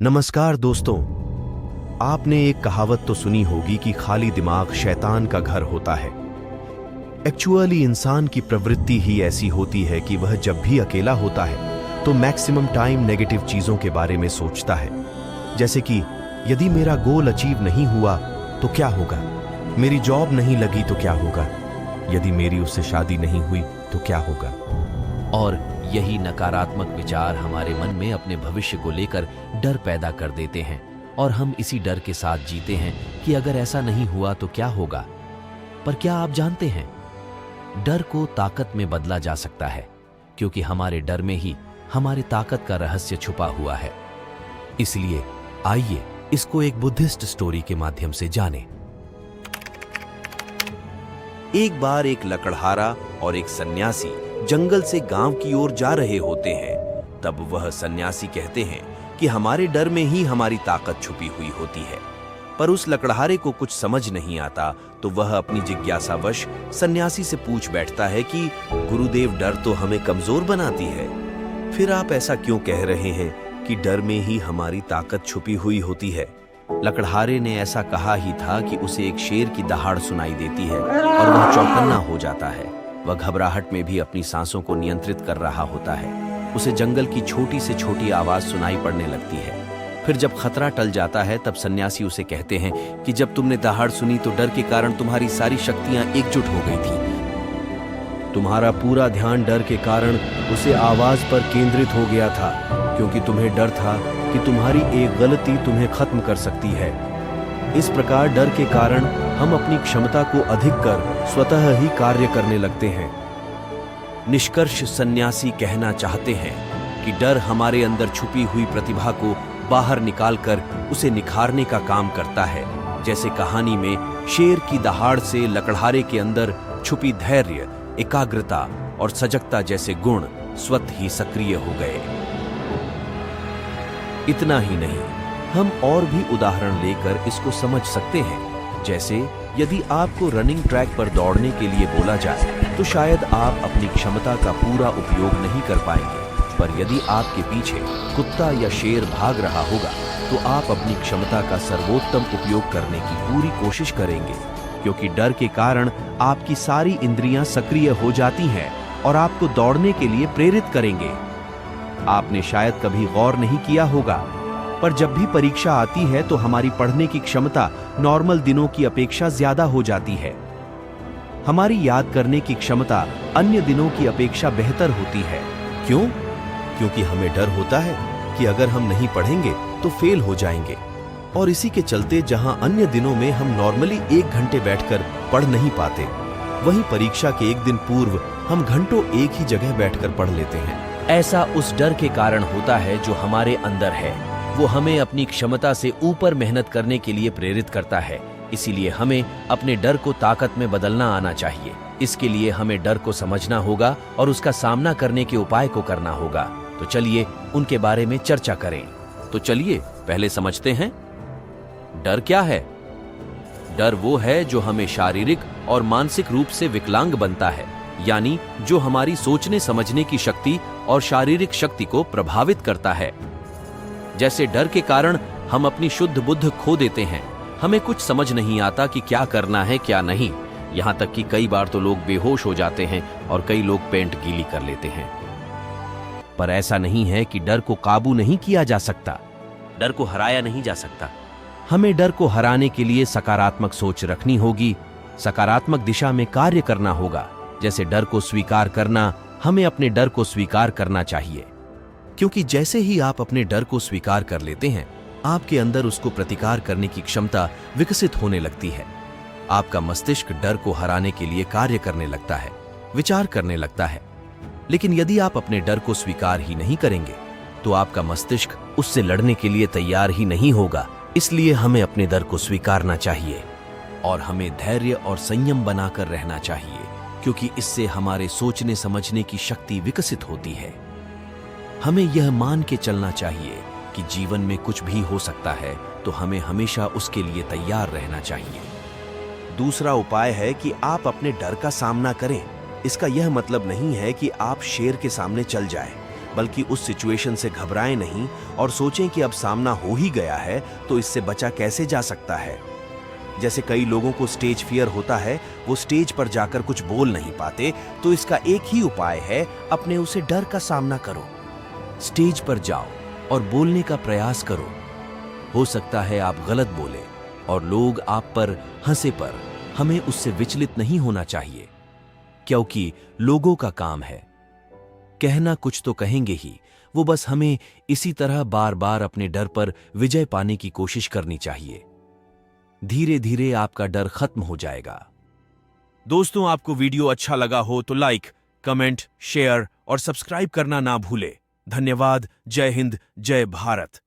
नमस्कार दोस्तों। आपने एक कहावत तो सुनी होगी कि खाली दिमाग शैतान का घर होता है। एक्चुअली इंसान की प्रवृत्ति ही ऐसी होती है कि वह जब भी अकेला होता है तो मैक्सिमम टाइम नेगेटिव चीजों के बारे में सोचता है। जैसे कि यदि मेरा गोल अचीव नहीं हुआ तो क्या होगा, मेरी जॉब नहीं लगी तो क्या होगा, यदि मेरी उससे शादी नहीं हुई तो क्या होगा। और यही नकारात्मक विचार हमारे मन में अपने भविष्य को लेकर डर पैदा कर देते हैं और हम इसी डर के साथ जीते हैं कि अगर ऐसा नहीं हुआ तो क्या होगा। पर क्या आप जानते हैं, डर को ताकत में बदला जा सकता है, क्योंकि हमारे डर में ही हमारी ताकत का रहस्य छुपा हुआ है। इसलिए आइए इसको एक बुद्धिस्ट स्टोरी के माध्यम से जानें। एक बार एक लकड़हारा और एक सन्यासी जंगल से गांव की ओर जा रहे होते हैं। तब वह सन्यासी कहते हैं कि हमारे डर में ही हमारी ताकत छुपी हुई होती है। पर उस लकड़हारे को कुछ समझ नहीं आता, तो वह अपनी जिज्ञासावश सन्यासी से पूछ बैठता है कि गुरुदेव, डर तो हमें कमजोर बनाती है, फिर आप ऐसा क्यों कह रहे हैं कि डर में ही हमारी ताकत छुपी हुई होती है। लकड़हारे ने ऐसा कहा ही था कि उसे एक शेर की दहाड़ सुनाई देती है और वह चौकन्ना हो जाता है। वह घबराहट में भी अपनी सांसों को नियंत्रित कर रहा होता है। उसे जंगल की छोटी से छोटी आवाज सुनाई पड़ने लगती है। फिर जब खतरा टल जाता है तब सन्यासी उसे कहते हैं कि जब तुमने दहाड़ सुनी तो डर के कारण तुम्हारी सारी शक्तियां एकजुट हो गई थी। तुम्हारा पूरा ध्यान डर के कारण उसे आवाज पर केंद्रित हो गया था, क्योंकि तुम्हें डर था कि तुम्हारी एक गलती तुम्हें खत्म कर सकती है। इस प्रकार डर के कारण हम अपनी क्षमता को अधिक कर स्वतः ही कार्य करने लगते हैं। निष्कर्ष सन्यासी कहना चाहते हैं कि डर हमारे अंदर छुपी हुई प्रतिभा को बाहर निकालकर उसे निखारने का काम करता है। जैसे कहानी में शेर की दहाड़ से लकड़हारे के अंदर छुपी धैर्य, एकाग्रता और सजगता जैसे गुण स्वतः ही सक्रिय हो गए। इतना ही नहीं, हम और भी उदाहरण लेकर इसको समझ सकते हैं। जैसे यदि आपको रनिंग ट्रैक पर दौड़ने के लिए बोला जाए तो शायद आप अपनी क्षमता का पूरा उपयोग नहीं कर पाएंगे, पर यदि आपके पीछे कुत्ता या शेर भाग रहा होगा तो आप अपनी क्षमता का सर्वोत्तम उपयोग करने की पूरी कोशिश करेंगे, क्योंकि डर के कारण आपकी सारी इंद्रियां सक्रिय हो जाती हैं और आपको दौड़ने के लिए प्रेरित करेंगे। आपने शायद कभी गौर नहीं किया होगा, पर जब भी परीक्षा आती है तो हमारी पढ़ने की क्षमता नॉर्मल दिनों की अपेक्षा ज्यादा हो जाती है। हमारी याद करने की क्षमता अन्य दिनों की अपेक्षा बेहतर होती है। क्यों? क्योंकि हमें डर होता है कि अगर हम नहीं पढ़ेंगे तो फेल हो जाएंगे। और इसी के चलते जहां अन्य दिनों में हम नॉर्मली 1 घंटे बैठकर पढ़ नहीं पाते, वहीं परीक्षा के एक दिन पूर्व हम घंटों एक ही जगह बैठकर पढ़ लेते हैं। ऐसा उस डर के कारण होता है जो हमारे अंदर है। वो हमें अपनी क्षमता से ऊपर मेहनत करने के लिए प्रेरित करता है। इसीलिए हमें अपने डर को ताकत में बदलना आना चाहिए। इसके लिए हमें डर को समझना होगा और उसका सामना करने के उपाय को करना होगा। तो चलिए उनके बारे में चर्चा करें। तो चलिए पहले समझते हैं, डर क्या है। डर वो है जो हमें शारीरिक और मानसिक रूप से विकलांग बनता है, यानी जो हमारी सोचने समझने की शक्ति और शारीरिक शक्ति को प्रभावित करता है। जैसे डर के कारण हम अपनी शुद्ध बुद्ध खो देते हैं। हमें कुछ समझ नहीं आता कि क्या करना है क्या नहीं। यहाँ तक कि कई बार तो लोग बेहोश हो जाते हैं और कई लोग पेंट गीली कर लेते हैं। पर ऐसा नहीं है कि डर को काबू नहीं किया जा सकता, डर को हराया नहीं जा सकता। हमें डर को हराने के लिए सकारात्मक सोच रखनी होगी, सकारात्मक दिशा में कार्य करना होगा। जैसे डर को स्वीकार करना, हमें अपने डर को स्वीकार करना चाहिए, क्योंकि जैसे ही आप अपने डर को स्वीकार कर लेते हैं, आपके अंदर उसको प्रतिकार करने की क्षमता विकसित होने लगती है। आपका मस्तिष्क डर को हराने के लिए कार्य करने लगता है, विचार करने लगता है। लेकिन यदि आप अपने डर को स्वीकार ही नहीं करेंगे तो आपका मस्तिष्क उससे लड़ने के लिए तैयार ही नहीं होगा। इसलिए हमें अपने डर को स्वीकारना चाहिए और हमें धैर्य और संयम बनाकर रहना चाहिए, क्योंकि इससे हमारे सोचने समझने की शक्ति विकसित होती है। हमें यह मान के चलना चाहिए कि जीवन में कुछ भी हो सकता है, तो हमें हमेशा उसके लिए तैयार रहना चाहिए। दूसरा उपाय है कि आप अपने डर का सामना करें। इसका यह मतलब नहीं है कि आप शेर के सामने चल जाएं। बल्कि उस सिचुएशन से घबराएं नहीं और सोचें कि अब सामना हो ही गया है तो इससे बचा कैसे जा सकता है। जैसे कई लोगों को स्टेज फियर होता है, वो स्टेज पर जाकर कुछ बोल नहीं पाते, तो इसका एक ही उपाय है, अपने उसे डर का सामना करो। स्टेज पर जाओ और बोलने का प्रयास करो। हो सकता है आप गलत बोले और लोग आप पर हंसे, पर हमें उससे विचलित नहीं होना चाहिए, क्योंकि लोगों का काम है कहना, कुछ तो कहेंगे ही, वो बस हमें इसी तरह बार बार अपने डर पर विजय पाने की कोशिश करनी चाहिए। धीरे धीरे आपका डर खत्म हो जाएगा। दोस्तों, आपको वीडियो अच्छा लगा हो तो लाइक, कमेंट, शेयर और सब्सक्राइब करना ना भूले। धन्यवाद। जय हिंद, जय भारत।